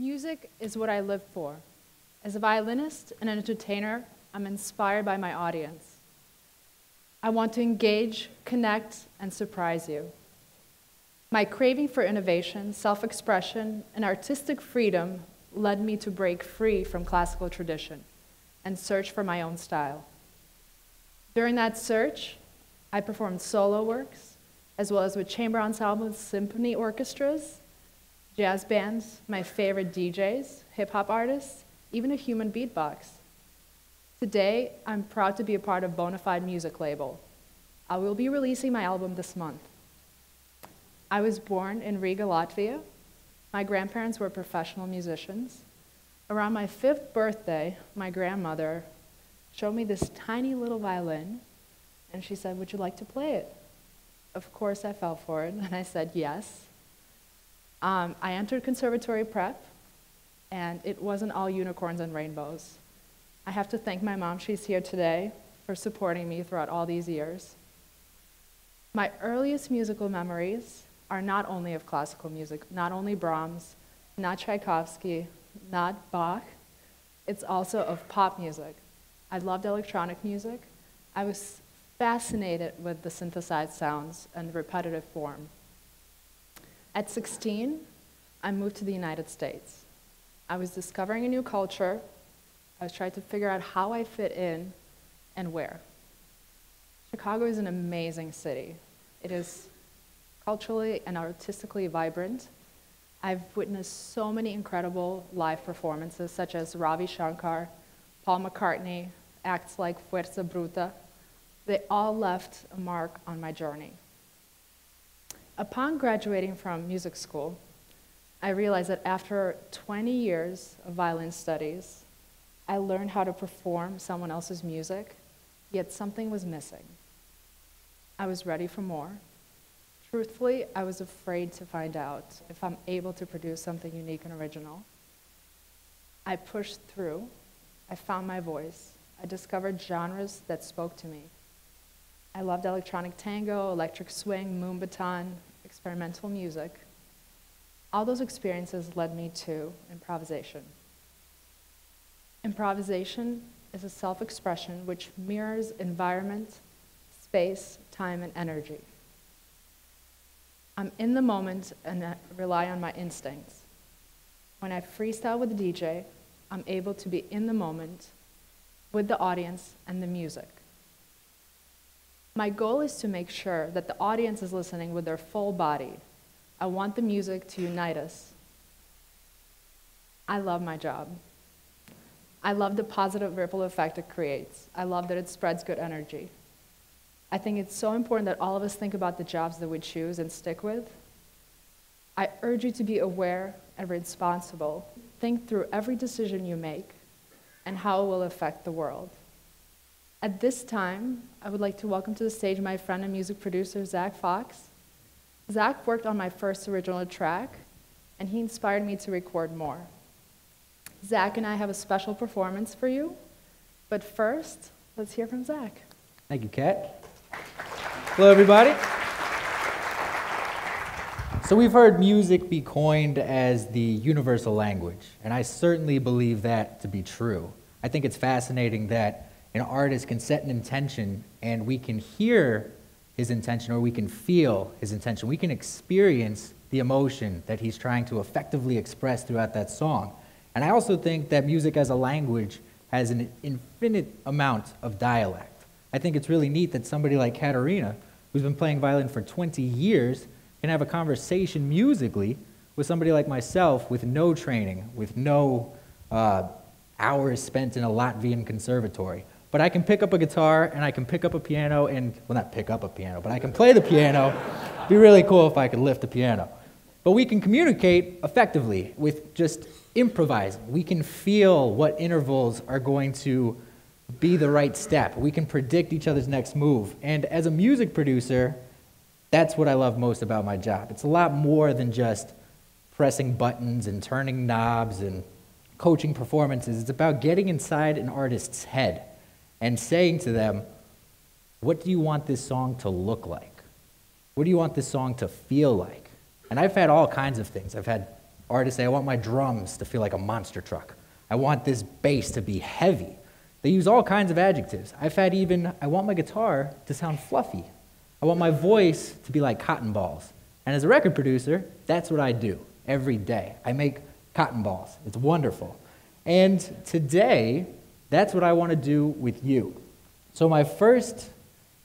Music is what I live for. As a violinist and an entertainer, I'm inspired by my audience. I want to engage, connect, and surprise you. My craving for innovation, self-expression, and artistic freedom led me to break free from classical tradition and search for my own style. During that search, I performed solo works, as well as with chamber ensembles, symphony orchestras, jazz bands, my favorite DJs, hip-hop artists, even a human beatbox. Today, I'm proud to be a part of Bonafyde Record Label. I will be releasing my album this month. I was born in Riga, Latvia. My grandparents were professional musicians. Around my 5th birthday, my grandmother showed me this tiny little violin, and she said, "Would you like to play it?" Of course, I fell for it, and I said yes. I entered conservatory prep, and it wasn't all unicorns and rainbows. I have to thank my mom, she's here today, for supporting me throughout all these years. My earliest musical memories are not only of classical music, not only Brahms, not Tchaikovsky, not Bach, it's also of pop music. I loved electronic music. I was fascinated with the synthesized sounds and repetitive form. At 16, I moved to the United States. I was discovering a new culture. I was trying to figure out how I fit in and where. Chicago is an amazing city. It is culturally and artistically vibrant. I've witnessed so many incredible live performances, such as Ravi Shankar, Paul McCartney, acts like Fuerza Bruta. They all left a mark on my journey. Upon graduating from music school, I realized that after 20 years of violin studies, I learned how to perform someone else's music, yet something was missing. I was ready for more. Truthfully, I was afraid to find out if I'm able to produce something unique and original. I pushed through. I found my voice. I discovered genres that spoke to me. I loved electronic tango, electric swing, moonbaton, experimental music. All those experiences led me to improvisation. Improvisation is a self-expression which mirrors environment, space, time, and energy. I'm in the moment and I rely on my instincts. When I freestyle with the DJ, I'm able to be in the moment with the audience and the music. My goal is to make sure that the audience is listening with their full body. I want the music to unite us. I love my job. I love the positive ripple effect it creates. I love that it spreads good energy. I think it's so important that all of us think about the jobs that we choose and stick with. I urge you to be aware and responsible. Think through every decision you make and how it will affect the world. At this time, I would like to welcome to the stage my friend and music producer, Zach Fox. Zach worked on my first original track, and he inspired me to record more. Zach and I have a special performance for you, but first, let's hear from Zach. Thank you, Kat. Hello, everybody. So we've heard music be coined as the universal language, and I certainly believe that to be true. I think it's fascinating that an artist can set an intention and we can hear his intention or we can feel his intention. We can experience the emotion that he's trying to effectively express throughout that song. And I also think that music as a language has an infinite amount of dialect. I think it's really neat that somebody like Katarina, who's been playing violin for 20 years, can have a conversation musically with somebody like myself with no training, with no hours spent in a Latvian conservatory. But I can pick up a guitar and I can pick up a piano and, well, not pick up a piano, but I can play the piano. It'd be really cool if I could lift the piano. But we can communicate effectively with just improvising. We can feel what intervals are going to be the right step. We can predict each other's next move. And as a music producer, that's what I love most about my job. It's a lot more than just pressing buttons and turning knobs and coaching performances. It's about getting inside an artist's head and saying to them, what do you want this song to look like? What do you want this song to feel like? And I've had all kinds of things. I've had Artists say, I want my drums to feel like a monster truck. I want this bass to be heavy. They use all kinds of adjectives. I've had even, I want my guitar to sound fluffy. I want my voice to be like cotton balls. And as a record producer, that's what I do every day. I make cotton balls. It's wonderful. And today, that's what I want to do with you. So my first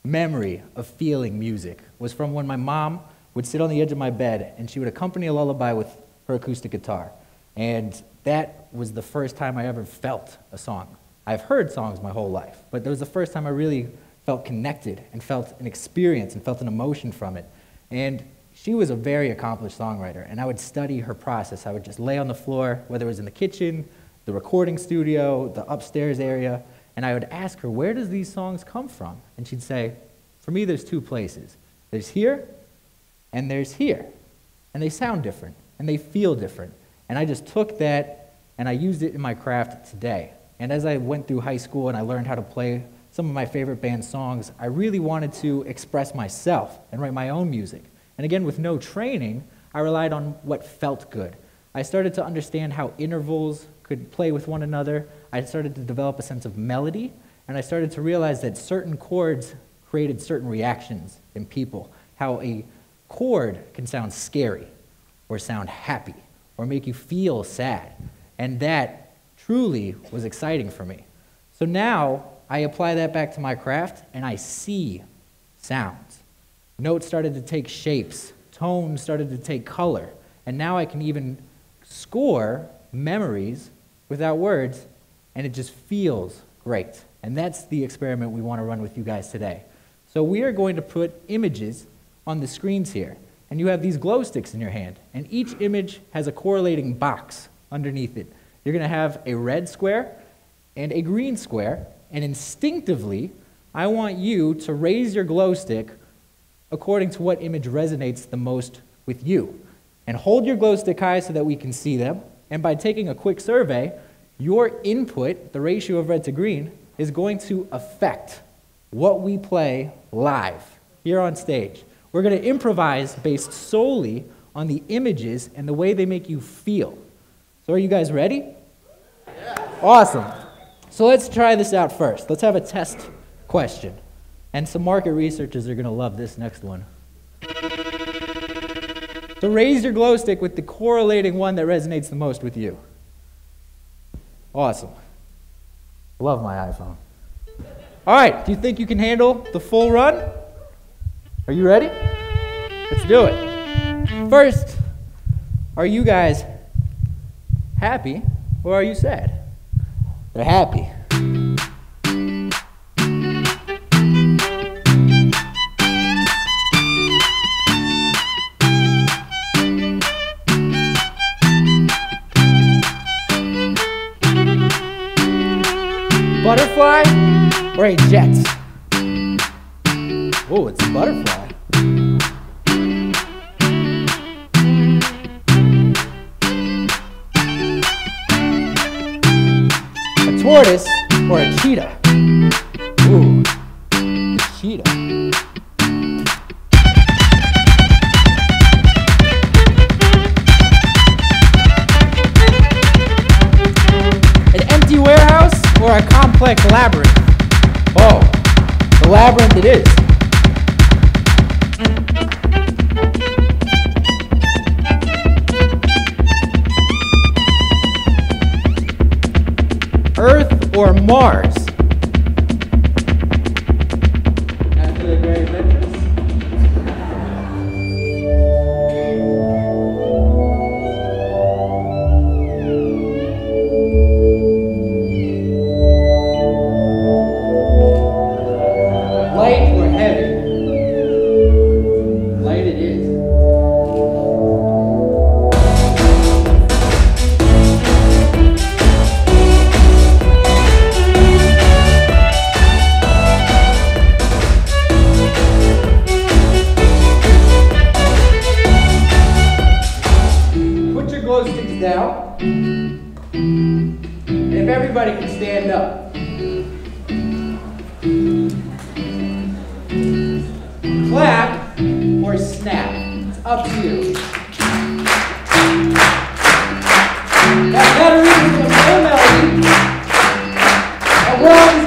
memory of feeling music was from when my mom would sit on the edge of my bed and she would accompany a lullaby with her acoustic guitar. And that was the first time I ever felt a song. I've heard songs my whole life, but that was the first time I really felt connected and felt an experience and felt an emotion from it. And she was a very accomplished songwriter, and I would study her process. I would just lay on the floor, whether it was in the kitchen, the recording studio, the upstairs area, and I would ask her, where does these songs come from? And she'd say, for me, there's two places. There's here, and there's here. And they sound different, and they feel different. And I just took that, and I used it in my craft today. And as I went through high school and I learned how to play some of my favorite band songs, I really wanted to express myself and write my own music. And again, with no training, I relied on what felt good. I started to understand how intervals could play with one another. I started to develop a sense of melody, and I started to realize that certain chords created certain reactions in people. How a chord can sound scary, or sound happy, or make you feel sad. And that truly was exciting for me. So now, I apply that back to my craft, and I see sounds. Notes started to take shapes, tones started to take color, and now I can even score memories without words, and it just feels great. And that's the experiment we want to run with you guys today. So we are going to put images on the screens here, and you have these glow sticks in your hand, and each image has a correlating box underneath it. You're going to have a red square and a green square, and instinctively, I want you to raise your glow stick according to what image resonates the most with you. And hold your glow stick high so that we can see them. And by taking a quick survey, your input, the ratio of red to green, is going to affect what we play live here on stage. We're going to improvise based solely on the images and the way they make you feel. So are you guys ready? Yeah. Awesome. So let's try this out first. Let's have a test question. And some market researchers are going to love this next one. So raise your glow stick with the correlating one that resonates the most with you. Awesome. Love my iPhone. All right, do you think you can handle the full run? Are you ready? Let's do it. First, are you guys happy or are you sad? They're happy. Butterfly or a jet? Oh, it's a butterfly. A tortoise or a cheetah? Ooh, a cheetah. An empty warehouse or a complex labyrinth? Oh, the labyrinth it is. Earth or Mars? After the great adventures. Light or heavy? Light it is. Put your glow sticks down. And if everybody can stand up. Clap or snap. It's up to you. Orleans